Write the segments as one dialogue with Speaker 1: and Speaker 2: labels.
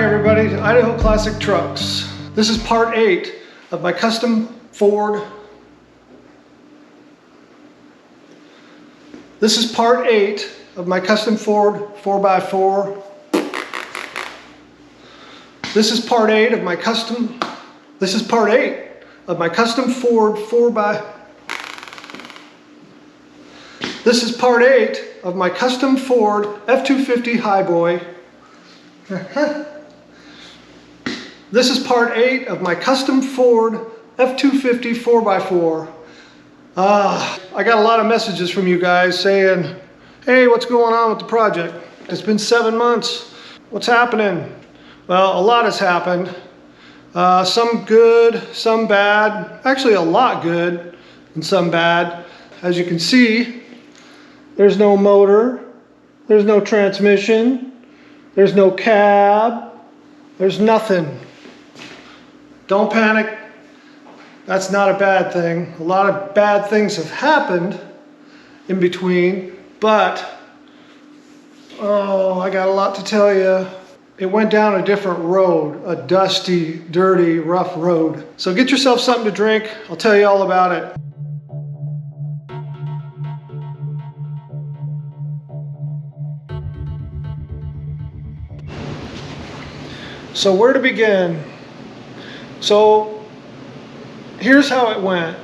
Speaker 1: everybody, to Idaho Classic Trucks. This is part 8 of my custom Ford. This is part 8 of my custom Ford 4x4. This is part 8 of my custom. This is part 8 of my custom Ford 4x. This is part 8 of my custom Ford F250 Highboy. This is part 8 of my custom Ford F250 4x4. I got a lot of messages from you guys saying, hey, what's going on with the project? It's been 7 months. What's happening? Well, a lot has happened. Some good, some bad. Actually, a lot good and some bad. As you can see, there's no motor, there's no transmission, there's no cab, there's nothing. Don't panic. That's not a bad thing. A lot of bad things have happened in between, but I got a lot to tell you. It went down a different road, a dusty, dirty, rough road. So get yourself something to drink. I'll tell you all about it. So where to begin? So here's how it went.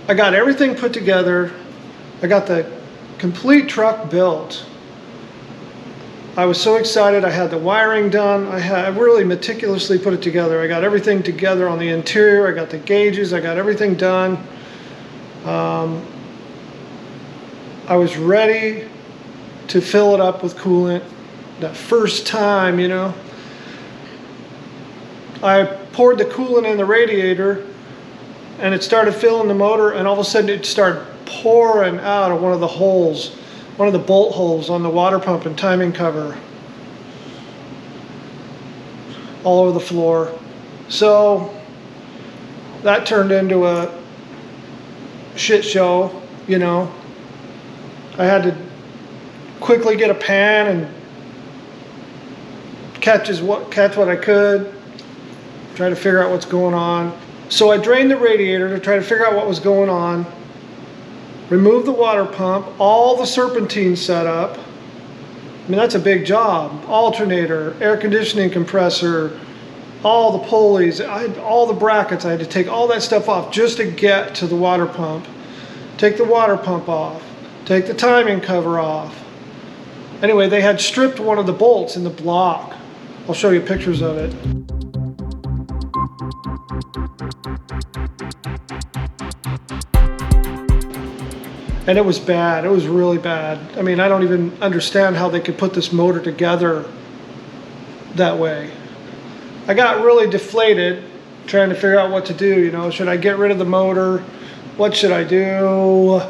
Speaker 1: I got everything put together. I got the complete truck built. I was so excited. I had the wiring done. I really meticulously put it together. I got everything together on the interior. I got the gauges. I got everything done. I was ready to fill it up with coolant. That first time, you know. I poured the coolant in the radiator and it started filling the motor, and all of a sudden it started pouring out of one of the holes, one of the bolt holes on the water pump and timing cover, all over the floor. So that turned into a shit show, you know. I had to quickly get a pan and catch what I could, try to figure out what's going on. So I drained the radiator to try to figure out what was going on, removed the water pump, all the serpentine set up. I mean, that's a big job. Alternator, air conditioning compressor, all the pulleys, all the brackets. I had to take all that stuff off just to get to the water pump. Take the water pump off, take the timing cover off. Anyway, they had stripped one of the bolts in the block. I'll show you pictures of it. And it was bad. It was really bad. I mean, I don't even understand how they could put this motor together that way. I got really deflated trying to figure out what to do. You know, should I get rid of the motor? What should I do?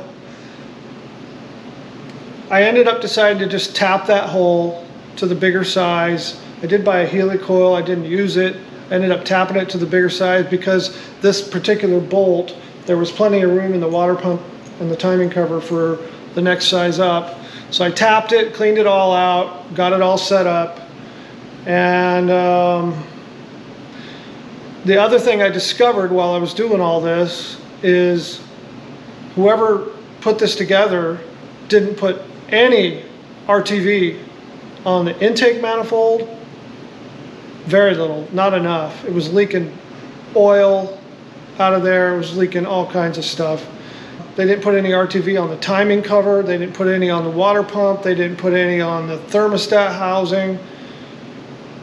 Speaker 1: I ended up deciding to just tap that hole to the bigger size. I did buy a helicoil. I didn't use it. I ended up tapping it to the bigger size because this particular bolt, there was plenty of room in the water pump and the timing cover for the next size up. So I tapped it, cleaned it all out, got it all set up. And the other thing I discovered while I was doing all this is whoever put this together didn't put any RTV on the intake manifold. Very little, not enough. It was leaking oil out of there. It was leaking all kinds of stuff. They didn't put any RTV on the timing cover. They didn't put any on the water pump. They didn't put any on the thermostat housing.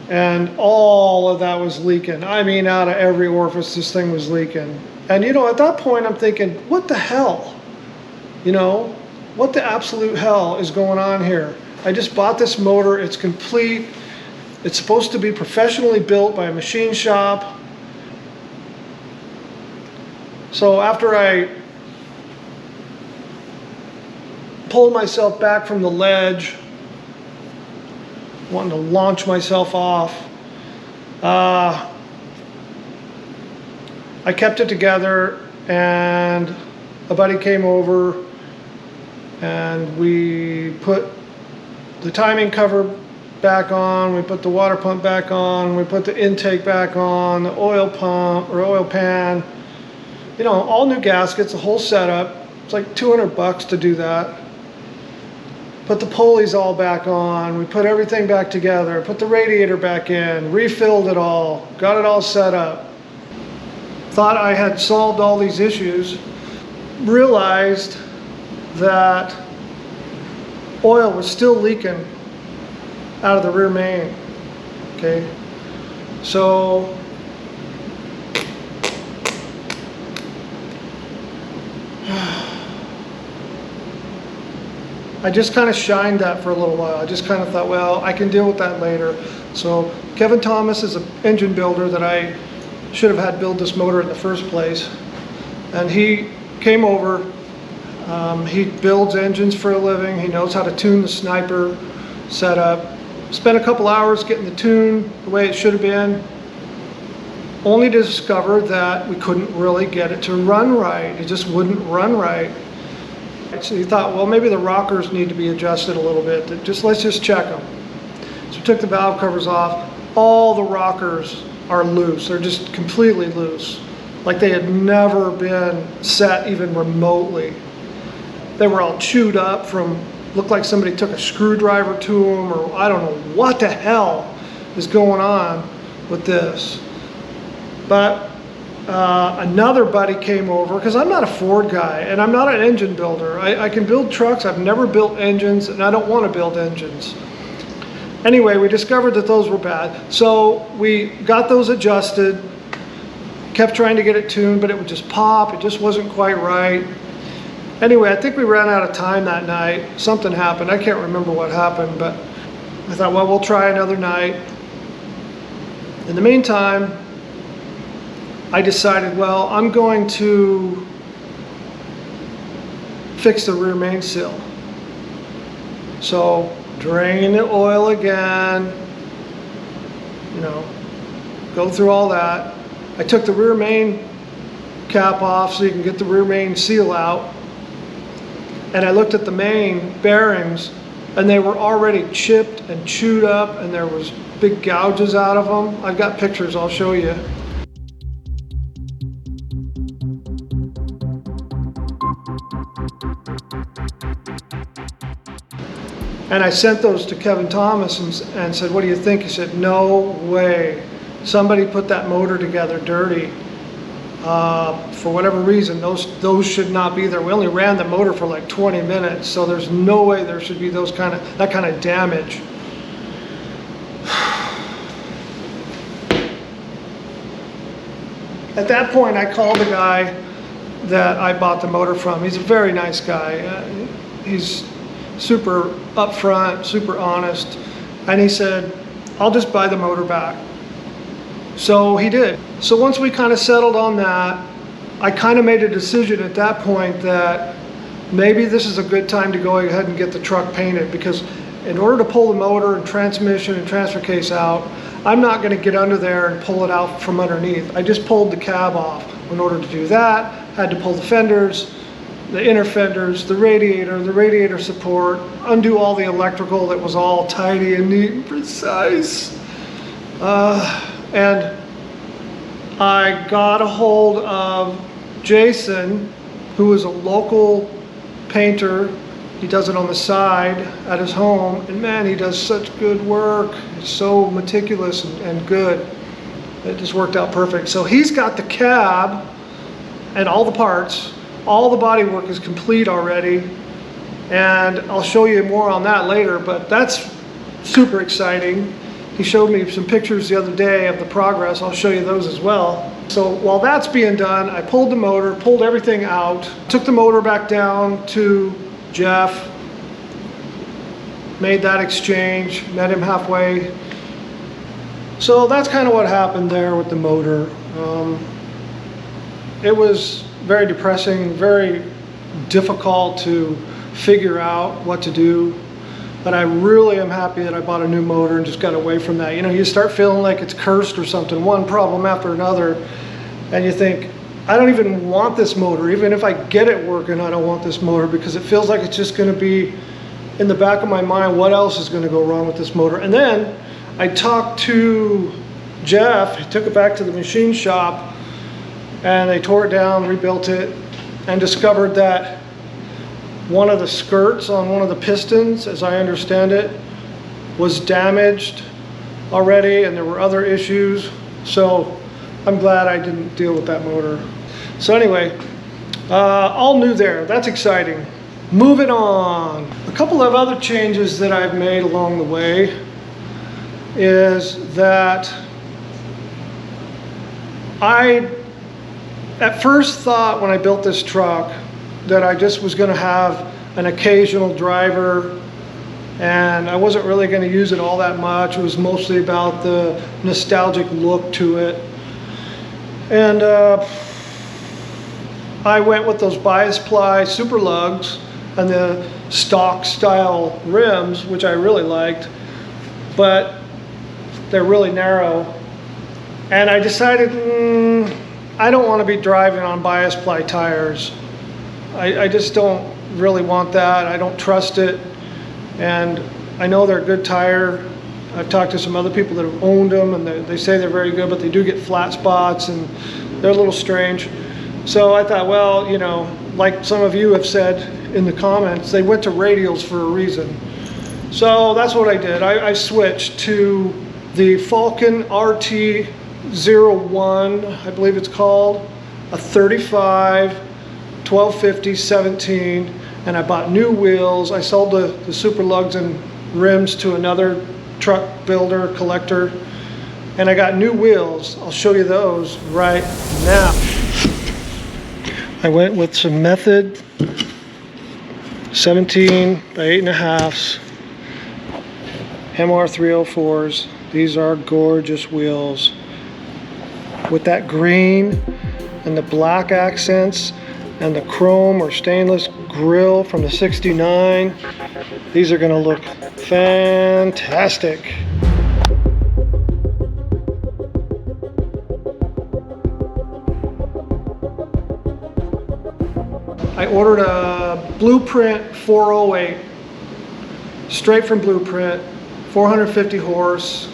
Speaker 1: And all of that was leaking. I mean, out of every orifice, this thing was leaking. And you know, at that point, I'm thinking, what the hell? You know, what the absolute hell is going on here? I just bought this motor. It's complete. It's supposed to be professionally built by a machine shop. So after I pulled myself back from the ledge, wanting to launch myself off, I kept it together, and a buddy came over and we put the timing cover back on, we put the water pump back on, we put the intake back on, the oil pump or oil pan, you know, all new gaskets, the whole setup. It's like $200 to do that. Put the pulleys all back on, we put everything back together, put the radiator back in, refilled it all, got it all set up. Thought I had solved all these issues, realized that oil was still leaking out of the rear main. Okay, so I just kind of shined that for a little while. I just kind of thought, well, I can deal with that later. So Kevin Thomas is an engine builder that I should have had build this motor in the first place. And he came over. He builds engines for a living. He knows how to tune the Sniper setup. Spent a couple hours getting the tune the way it should have been, only to discover that we couldn't really get it to run right. It just wouldn't run right. So he thought, well, maybe the rockers need to be adjusted a little bit. Let's just check them. So we took the valve covers off. All the rockers are loose. They're just completely loose, like they had never been set even remotely. They were all chewed up from, looked like somebody took a screwdriver to them, or I don't know what the hell is going on with this. But another buddy came over, because I'm not a Ford guy and I'm not an engine builder. I can build trucks, I've never built engines, and I don't want to build engines. Anyway, we discovered that those were bad. So we got those adjusted, kept trying to get it tuned, but it would just pop. It just wasn't quite right. Anyway, I think we ran out of time that night. Something happened. I can't remember what happened, but I thought, well, we'll try another night. In the meantime, I decided, well, I'm going to fix the rear main seal. So drain the oil again, you know, go through all that. I took the rear main cap off so you can get the rear main seal out. And I looked at the main bearings, and they were already chipped and chewed up, and there was big gouges out of them. I've got pictures, I'll show you. And I sent those to Kevin Thomas and said, what do you think? He said, no way. Somebody put that motor together dirty. For whatever reason, those should not be there. We only ran the motor for like 20 minutes, so there's no way there should be that kind of damage. At that point, I called the guy that I bought the motor from. He's a very nice guy. He's super upfront, super honest, and he said, I'll just buy the motor back. So he did. So once we kind of settled on that, I kind of made a decision at that point that maybe this is a good time to go ahead and get the truck painted, because in order to pull the motor and transmission and transfer case out, I'm not going to get under there and pull it out from underneath. I just pulled the cab off. In order to do that, I had to pull the fenders, the inner fenders, the radiator support, undo all the electrical that was all tidy and neat and precise. And I got a hold of Jason, who is a local painter. He does it on the side at his home, and man, he does such good work. He's so meticulous and good. It just worked out perfect. So he's got the cab and all the parts. All the body work is complete already, and I'll show you more on that later, but that's super exciting. He showed me some pictures the other day of the progress. I'll show you those as well. So while that's being done, I pulled the motor, pulled everything out, took the motor back down to Jeff, made that exchange, met him halfway. So that's kind of what happened there with the motor. It was very depressing, very difficult to figure out what to do. But I really am happy that I bought a new motor and just got away from that. You know, you start feeling like it's cursed or something, one problem after another, and you think, I don't even want this motor. Even if I get it working, I don't want this motor, because it feels like it's just going to be in the back of my mind, what else is going to go wrong with this motor? And then I talked to Jeff. He took it back to the machine shop, and they tore it down, rebuilt it, and discovered that one of the skirts on one of the pistons, as I understand it, was damaged already, and there were other issues. So I'm glad I didn't deal with that motor. So anyway, all new there. That's exciting. Moving on. A couple of other changes that I've made along the way is that I at first thought when I built this truck that I just was going to have an occasional driver, and I wasn't really going to use it all that much. It was mostly about the nostalgic look to it. And I went with those bias ply super lugs and the stock style rims, which I really liked, but they're really narrow. And I decided I don't want to be driving on bias ply tires. I just don't really want that. I don't trust it. And I know they're a good tire. I've talked to some other people that have owned them, and they say they're very good, but they do get flat spots and they're a little strange. So I thought, well, you know, like some of you have said in the comments, they went to radials for a reason. So that's what I did. I switched to the Falcon RT01, I believe it's called, a 35, 1250, 17, and I bought new wheels. I sold the super lugs and rims to another truck builder, collector, and I got new wheels. I'll show you those right now. I went with some Method 17 by 8.5s MR304s. These are gorgeous wheels with that green and the black accents and the chrome or stainless grille from the 69. These are going to look fantastic. I ordered a Blueprint 408, straight from Blueprint, 450 horse,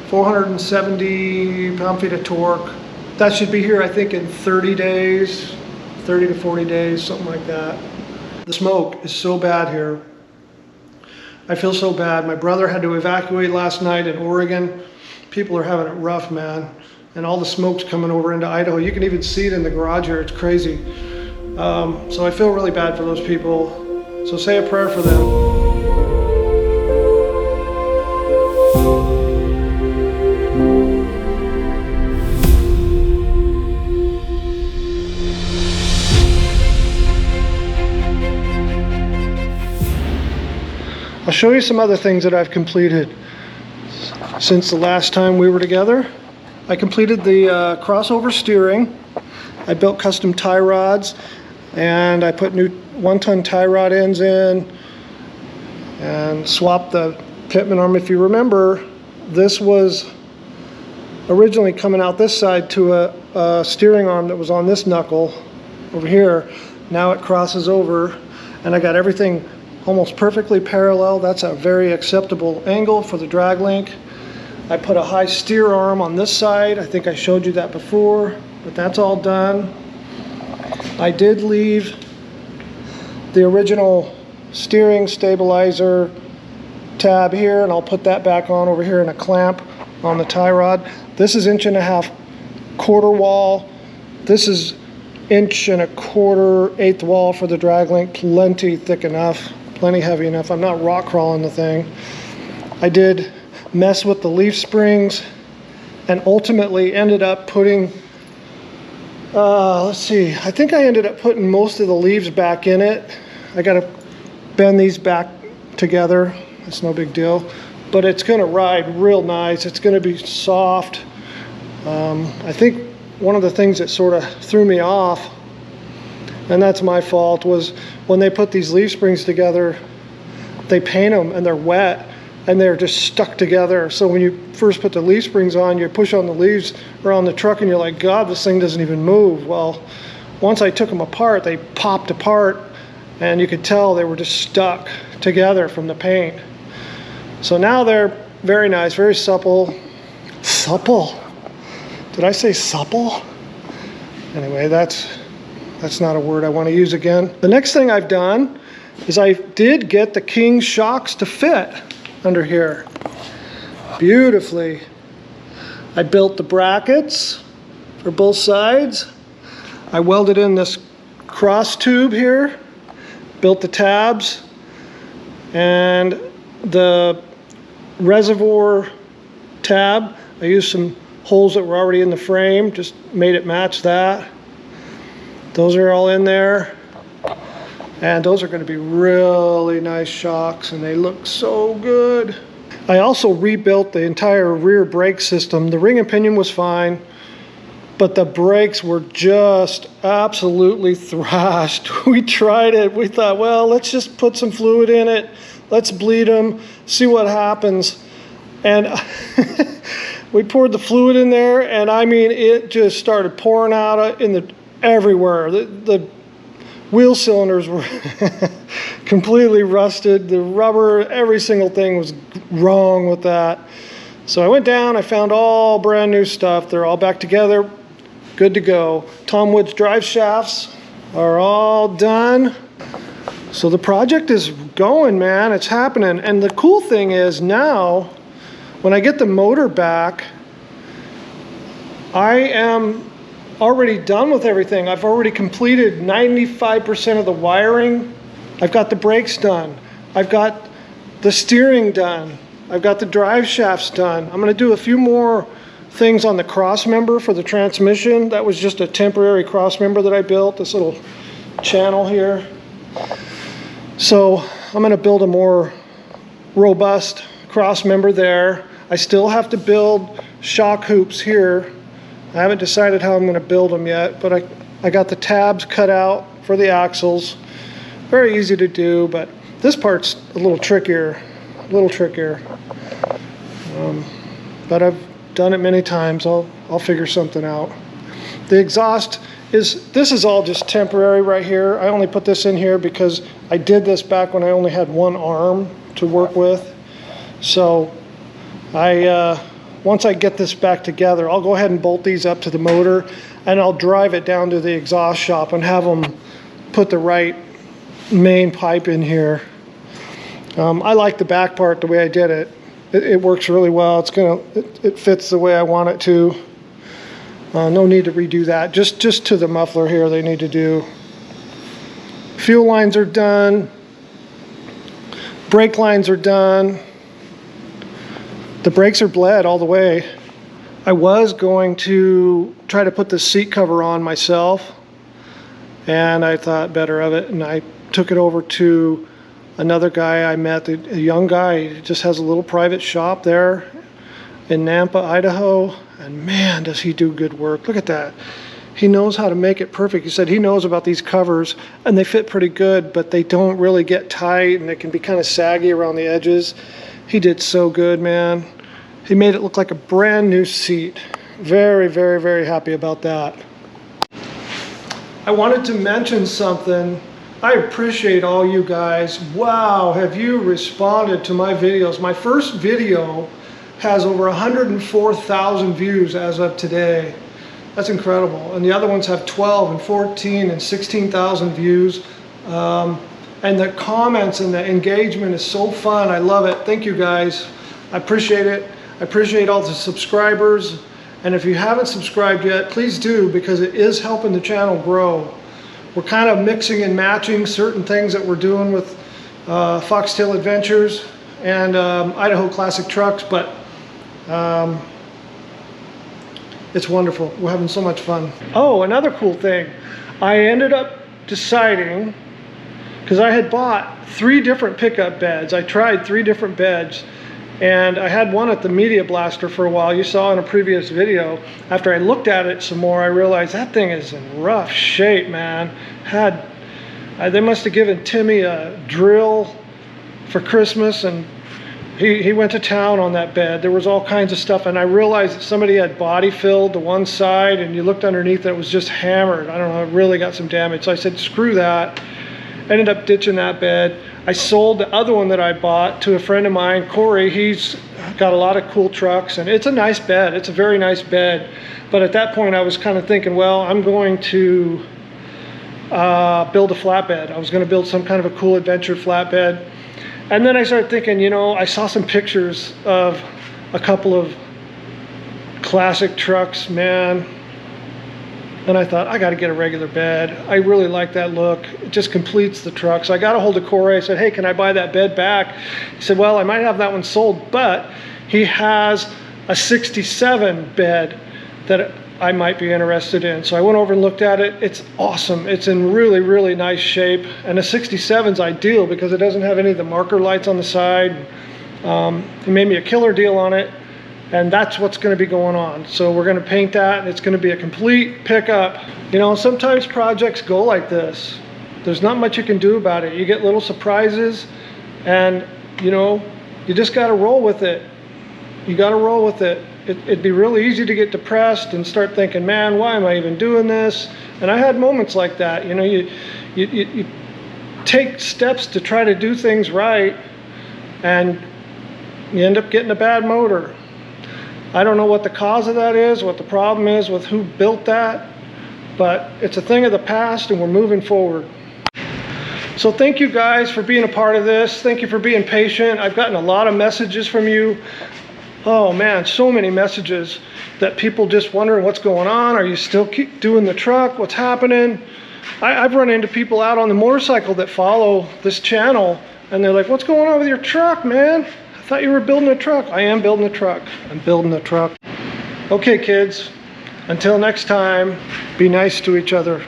Speaker 1: 470 pound-feet of torque. That should be here, I think, in 30 days, 30 to 40 days, something like that. The smoke is so bad here. I feel so bad. My brother had to evacuate last night in Oregon. People are having it rough, man. And all the smoke's coming over into Idaho. You can even see it in the garage here. It's crazy. So I feel really bad for those people. So say a prayer for them. I'll show you some other things that I've completed since the last time we were together. I completed the crossover steering. I built custom tie rods, and I put new 1-ton tie rod ends in and swapped the pitman arm. If you remember, this was originally coming out this side to a steering arm that was on this knuckle over here. Now it crosses over, and I got everything almost perfectly parallel. That's a very acceptable angle for the drag link. I put a high steer arm on this side. I think I showed you that before, but that's all done. I did leave the original steering stabilizer tab here, and I'll put that back on over here in a clamp on the tie rod. This is 1.5 quarter wall. This is 1.25 eighth wall for the drag link. Plenty thick enough, plenty heavy enough. I'm not rock crawling the thing. I did mess with the leaf springs and ultimately ended up putting let's see, I think I ended up putting most of the leaves back in it. I got to bend these back together. It's no big deal, but it's going to ride real nice. It's going to be soft. I think one of the things that sort of threw me off, and that's my fault, was when they put these leaf springs together, they paint them and they're wet and they're just stuck together. So when you first put the leaf springs on, you push on the leaves or on the truck and you're like, God, this thing doesn't even move. Well, once I took them apart, they popped apart and you could tell they were just stuck together from the paint. So now they're very nice, very supple. Supple? Did I say supple? Anyway, that's not a word I want to use again. The next thing I've done is I did get the King shocks to fit under here beautifully. I built the brackets for both sides. I welded in this cross tube here, built the tabs, and the reservoir tab. I used some holes that were already in the frame, just made it match that. Those are all in there. And those are going to be really nice shocks, and they look so good. I also rebuilt the entire rear brake system. The ring and pinion was fine, but the brakes were just absolutely thrashed. We tried it. We thought, well, let's just put some fluid in it. Let's bleed them, see what happens. And we poured the fluid in there, and I mean, it just started pouring out everywhere. The wheel cylinders were completely rusted. The rubber, every single thing was wrong with that. So I went down, I found all brand new stuff. They're all back together, good to go. Tom Wood's drive shafts are all done. So the project is going, man, it's happening. And the cool thing is now, when I get the motor back, I am already done with everything. I've already completed 95% of the wiring. I've got the brakes done. I've got the steering done. I've got the drive shafts done. I'm going to do a few more things on the cross member for the transmission. That was just a temporary cross member that I built, this little channel here. So I'm going to build a more robust cross member there. I still have to build shock hoops here. I haven't decided how I'm going to build them yet, but I got the tabs cut out for the axles. Very easy to do, but this part's a little trickier, but I've done it many times. I'll figure something out. The exhaust this is all just temporary right here. I only put this in here because I did this back when I only had one arm to work with. So once I get this back together, I'll go ahead and bolt these up to the motor, and I'll drive it down to the exhaust shop and have them put the right main pipe in here. I like the back part the way I did it. It works really well. It fits the way I want it to. No need to redo that. Just to the muffler here they need to do. Fuel lines are done. Brake lines are done. The brakes are bled all the way. I was going to try to put the seat cover on myself, and I thought better of it, and I took it over to another guy I met, a young guy. He just has a little private shop there in Nampa, Idaho, and man, does he do good work. Look at that. He knows how to make it perfect. He said he knows about these covers, and they fit pretty good, but they don't really get tight, and they can be kind of saggy around the edges. He did so good, man. He made it look like a brand new seat. Very, very, very happy about that. I wanted to mention something. I appreciate all you guys. Wow, have you responded to my videos? My first video has over 104,000 views as of today. That's incredible. And the other ones have 12 and 14 and 16,000 views. And the comments and the engagement is so fun. I love it. Thank you guys. I appreciate it. I appreciate all the subscribers. And if you haven't subscribed yet, please do, because it is helping the channel grow. We're kind of mixing and matching certain things that we're doing with Foxtail Adventures and Idaho Classic Trucks, but it's wonderful. We're having so much fun. Oh, another cool thing. I ended up deciding, because I had bought 3 different pickup beds. I tried 3 different beds, and I had one at the Media Blaster for a while. You saw in a previous video. After I looked at it some more, I realized that thing is in rough shape, man. They must have given Timmy a drill for Christmas, and he went to town on that bed. There was all kinds of stuff, and I realized that somebody had body filled to one side, and you looked underneath and it was just hammered. I don't know, it really got some damage. So I said, screw that. ended up ditching that bed. I sold the other one that I bought to a friend of mine, Corey. He's got a lot of cool trucks, and it's a nice bed. It's a very nice bed. But at that point, I was kind of thinking, well, I'm going to build a flatbed. I was going to build some kind of a cool adventure flatbed. And then I started thinking, you know, I saw some pictures of a couple of classic trucks, man. And I thought, I got to get a regular bed. I really like that look. It just completes the truck. So I got a hold of Corey. I said, hey, can I buy that bed back? He said, well, I might have that one sold, but he has a 67 bed that I might be interested in. So I went over and looked at it. It's awesome. It's in really, really nice shape. And the 67 is ideal because it doesn't have any of the marker lights on the side. He made me a killer deal on it. And that's what's going to be going on. So we're going to paint that, and it's going to be a complete pickup. You know, sometimes projects go like this. There's not much you can do about it. You get little surprises, and you know, you just got to roll with it. You got to roll with it. It'd be really easy to get depressed and start thinking, man, why am I even doing this? And I had moments like that. You know, you take steps to try to do things right, and you end up getting a bad motor. I don't know what the cause of that is, what the problem is with who built that, but it's a thing of the past and we're moving forward. So thank you guys for being a part of this. Thank you for being patient. I've gotten a lot of messages from you. Oh man, so many messages that people just wondering what's going on. Are you still keep doing the truck? What's happening? I've run into people out on the motorcycle that follow this channel, and they're like, what's going on with your truck, man? I thought you were building a truck. I am building a truck. I'm building a truck. Okay, kids, until next time, be nice to each other.